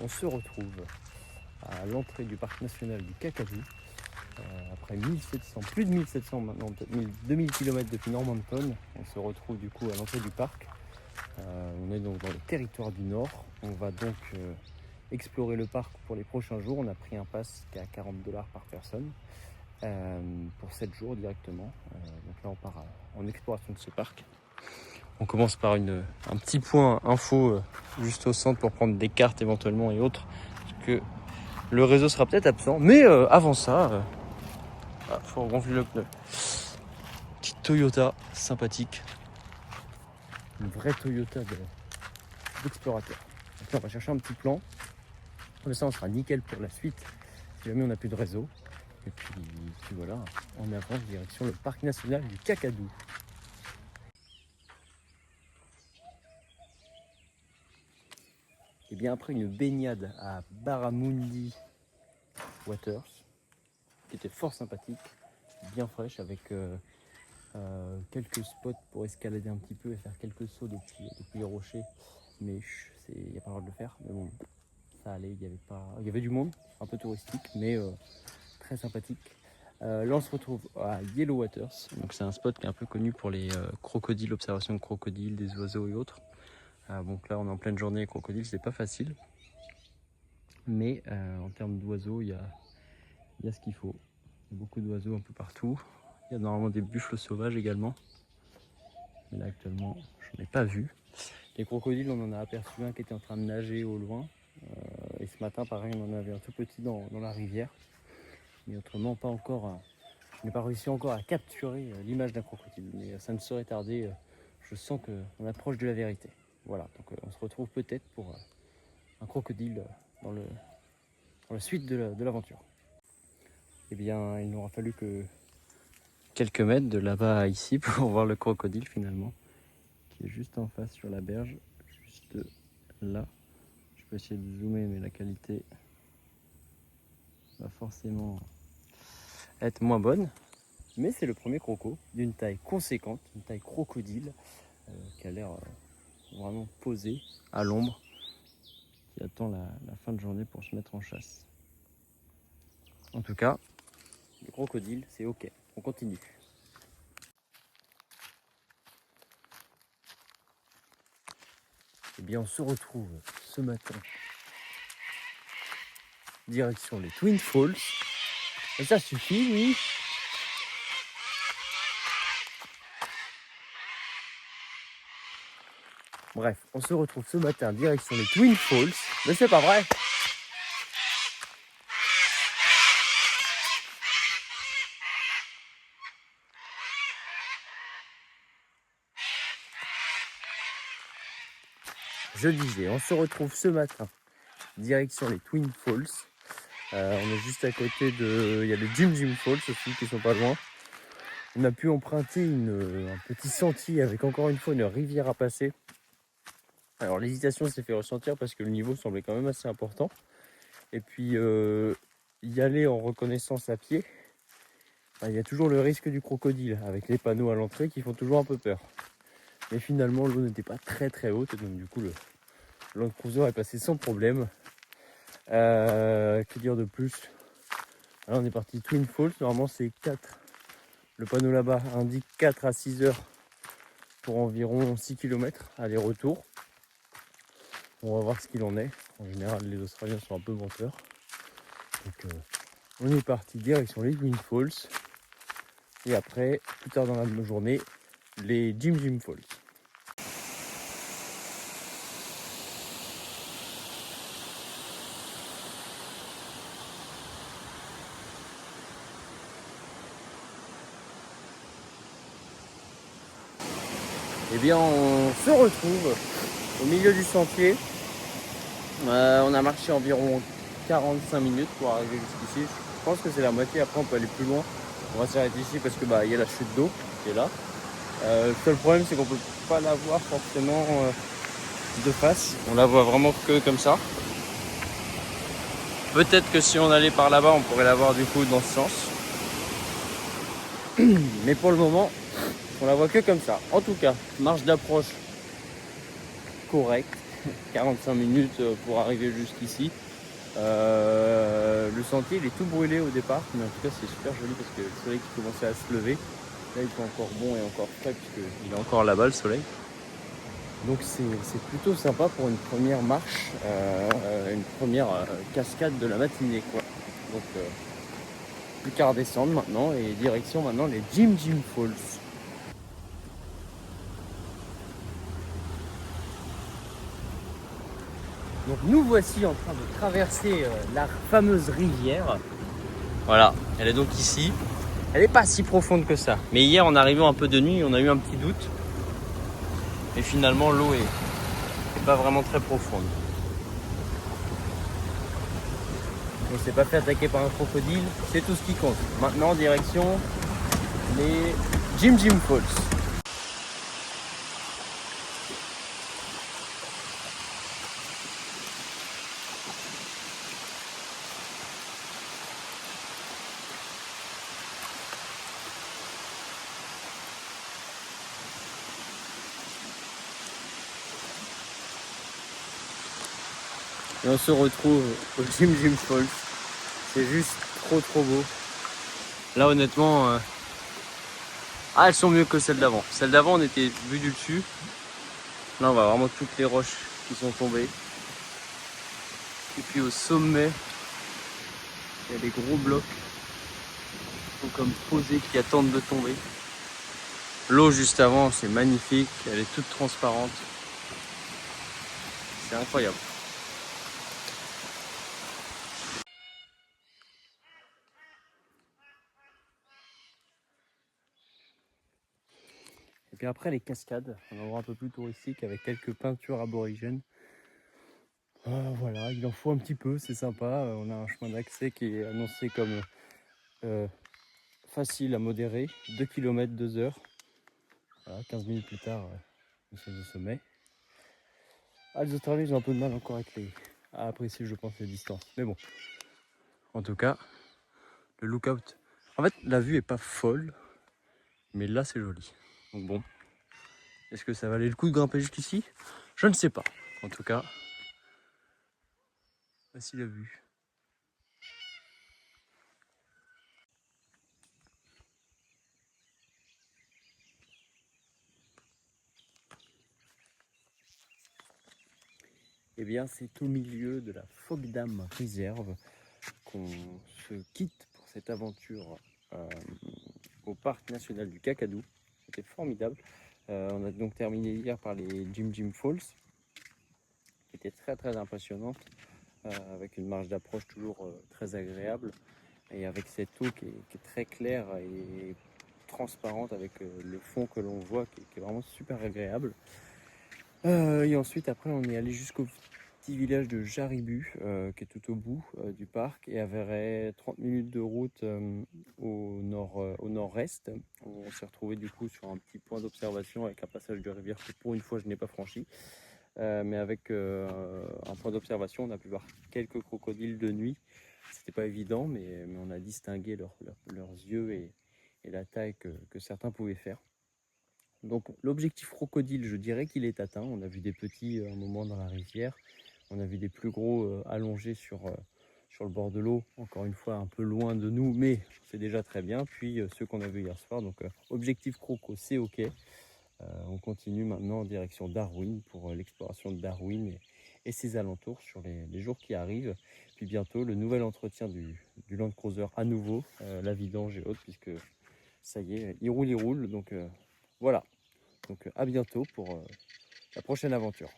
On se retrouve à l'entrée du parc national du Kakadu. Après 1700, plus de 1700 maintenant, 2000 km depuis Normanton. On se retrouve du coup à l'entrée du parc. On est donc dans le territoire du Nord. On va donc explorer le parc pour les prochains jours. On a pris un pass qui est à 40 $ par personne pour 7 jours directement. Donc là on part en exploration de ce parc. On commence par un petit point info juste au centre pour prendre des cartes éventuellement et autres. Parce que le réseau sera peut-être absent. Mais avant ça, faut gonfler le pneu. Petite Toyota sympathique. Une vraie Toyota d'explorateur. Donc là on va chercher un petit plan. Comme ça on sera nickel pour la suite. Si jamais on n'a plus de réseau. Et puis voilà, on avance direction le parc national du Kakadu. Et bien après une baignade à Barramundi Waters, qui était fort sympathique, bien fraîche, avec quelques spots pour escalader un petit peu et faire quelques sauts depuis les rochers. Mais il n'y a pas le droit de le faire. Mais bon, ça allait, il y avait du monde, un peu touristique, mais très sympathique. Là on se retrouve à Yellow Waters, donc c'est un spot qui est un peu connu pour les crocodiles, observation de crocodiles, des oiseaux et autres. Donc là on est en pleine journée, crocodiles c'est pas facile, mais en termes d'oiseaux il y a ce qu'il faut. Il y a beaucoup d'oiseaux un peu partout. Il y a normalement des buffles sauvages également, mais là actuellement je n'en ai pas vu. Les crocodiles on en a aperçu un qui était en train de nager au loin, et ce matin pareil on en avait un tout petit dans la rivière, mais autrement pas encore. Je n'ai pas réussi encore à capturer l'image d'un crocodile, mais ça ne saurait tarder. Je sens qu'on approche de la vérité. Voilà, donc on se retrouve peut-être pour un crocodile dans la suite de l'aventure. Eh bien, il n'aura fallu que quelques mètres de là-bas à ici pour voir le crocodile finalement, qui est juste en face sur la berge, juste là. Je peux essayer de zoomer, mais la qualité va forcément être moins bonne. Mais c'est le premier croco d'une taille conséquente, une taille crocodile, qui a l'air vraiment posé à l'ombre, qui attend la fin de journée pour se mettre en chasse. En tout cas, le crocodile, c'est ok. On continue. Eh bien, on se retrouve ce matin, direction les Twin Falls. Et ça suffit, oui. Bref, on se retrouve ce matin, direction les Twin Falls. Mais c'est pas vrai. Je disais, on se retrouve ce matin, direction les Twin Falls. On est juste à côté il y a les Jim Falls aussi qui sont pas loin. On a pu emprunter un petit sentier avec encore une fois une rivière à passer. Alors l'hésitation s'est fait ressentir parce que le niveau semblait quand même assez important. Et puis y aller en reconnaissance à pied, il y a toujours le risque du crocodile avec les panneaux à l'entrée qui font toujours un peu peur. Mais finalement l'eau n'était pas très très haute, donc du coup le Land Cruiser est passé sans problème. Que dire de plus? Alors on est parti Twin Falls, normalement c'est 4. Le panneau là-bas indique 4 à 6 heures pour environ 6 km aller-retour. On va voir ce qu'il en est. En général, les Australiens sont un peu menteurs. Donc, on est parti direction les Twin Falls. Et après, plus tard dans la journée, les Jim Falls. Eh bien, on se retrouve au milieu du sentier. On a marché environ 45 minutes pour arriver jusqu'ici. Je pense que c'est la moitié. Après, on peut aller plus loin. On va s'arrêter ici parce que y a la chute d'eau qui est là. Le seul problème, c'est qu'on peut pas la voir forcément de face. On la voit vraiment que comme ça. Peut-être que si on allait par là-bas, on pourrait la voir du coup dans ce sens. Mais pour le moment, on la voit que comme ça. En tout cas, marge d'approche correcte. 45 minutes pour arriver jusqu'ici. Le sentier il est tout brûlé au départ, mais en tout cas c'est super joli parce que le soleil qui commençait à se lever. Là il fait encore bon et encore frais puisqu'il est encore là-bas le soleil. Donc c'est plutôt sympa pour une première marche, une première cascade de la matinée quoi. Donc plus qu'à redescendre maintenant et direction maintenant les Jim Jim Falls. Donc nous voici en train de traverser la fameuse rivière. Voilà, elle est donc ici. Elle n'est pas si profonde que ça. Mais hier en arrivant un peu de nuit, on a eu un petit doute. Et finalement l'eau est pas vraiment très profonde. On s'est pas fait attaquer par un crocodile, c'est tout ce qui compte. Maintenant direction les Jim Jim Falls. Et on se retrouve au Jim Jim Falls. C'est juste trop beau. Là honnêtement, elles sont mieux que celles d'avant. Celles d'avant on était vu du dessus. Là on voit vraiment toutes les roches qui sont tombées. Et puis au sommet, il y a des gros blocs qui sont comme posés, qui attendent de tomber. L'eau juste avant, c'est magnifique, elle est toute transparente. C'est incroyable. Et puis après les cascades, un endroit un peu plus touristique avec quelques peintures aborigènes. Voilà, il en faut un petit peu, c'est sympa. On a un chemin d'accès qui est annoncé comme facile à modérer, 2 km 2 heures. Voilà, 15 minutes plus tard, nous sommes au sommet. Les Australiens, j'ai un peu de mal encore à apprécier, je pense, les distances. Mais bon, en tout cas, le lookout. En fait, la vue est pas folle, mais là, c'est joli. Donc bon, est-ce que ça valait le coup de grimper jusqu'ici? Je ne sais pas. En tout cas, voici la vue. Eh bien, c'est au milieu de la Fogdam Reserve qu'on se quitte pour cette aventure au parc national du Kakadu. C'était formidable. On a donc terminé hier par les Jim Jim Falls, qui étaient très impressionnantes, avec une marge d'approche toujours très agréable, et avec cette eau qui est très claire et transparente, avec le fond que l'on voit, qui est vraiment super agréable. Et ensuite, après, on est allé jusqu'au petit village de Jaribu, qui est tout au bout du parc, et avait 30 minutes de route au nord-est. On s'est retrouvé du coup sur un petit point d'observation avec un passage de rivière que pour une fois je n'ai pas franchi. Mais avec un point d'observation, on a pu voir quelques crocodiles de nuit. C'était pas évident, mais on a distingué leurs yeux et la taille que certains pouvaient faire. Donc l'objectif crocodile, je dirais qu'il est atteint. On a vu des petits un moment dans la rivière. On a vu des plus gros allongés sur le bord de l'eau. Encore une fois, un peu loin de nous, mais c'est déjà très bien. Puis ceux qu'on a vus hier soir. Donc objectif croco, c'est OK. On continue maintenant en direction Darwin pour l'exploration de Darwin et ses alentours sur les jours qui arrivent. Puis bientôt, le nouvel entretien du Land Cruiser à nouveau, la vidange et autres, puisque ça y est, il roule. Donc voilà. Donc à bientôt pour la prochaine aventure.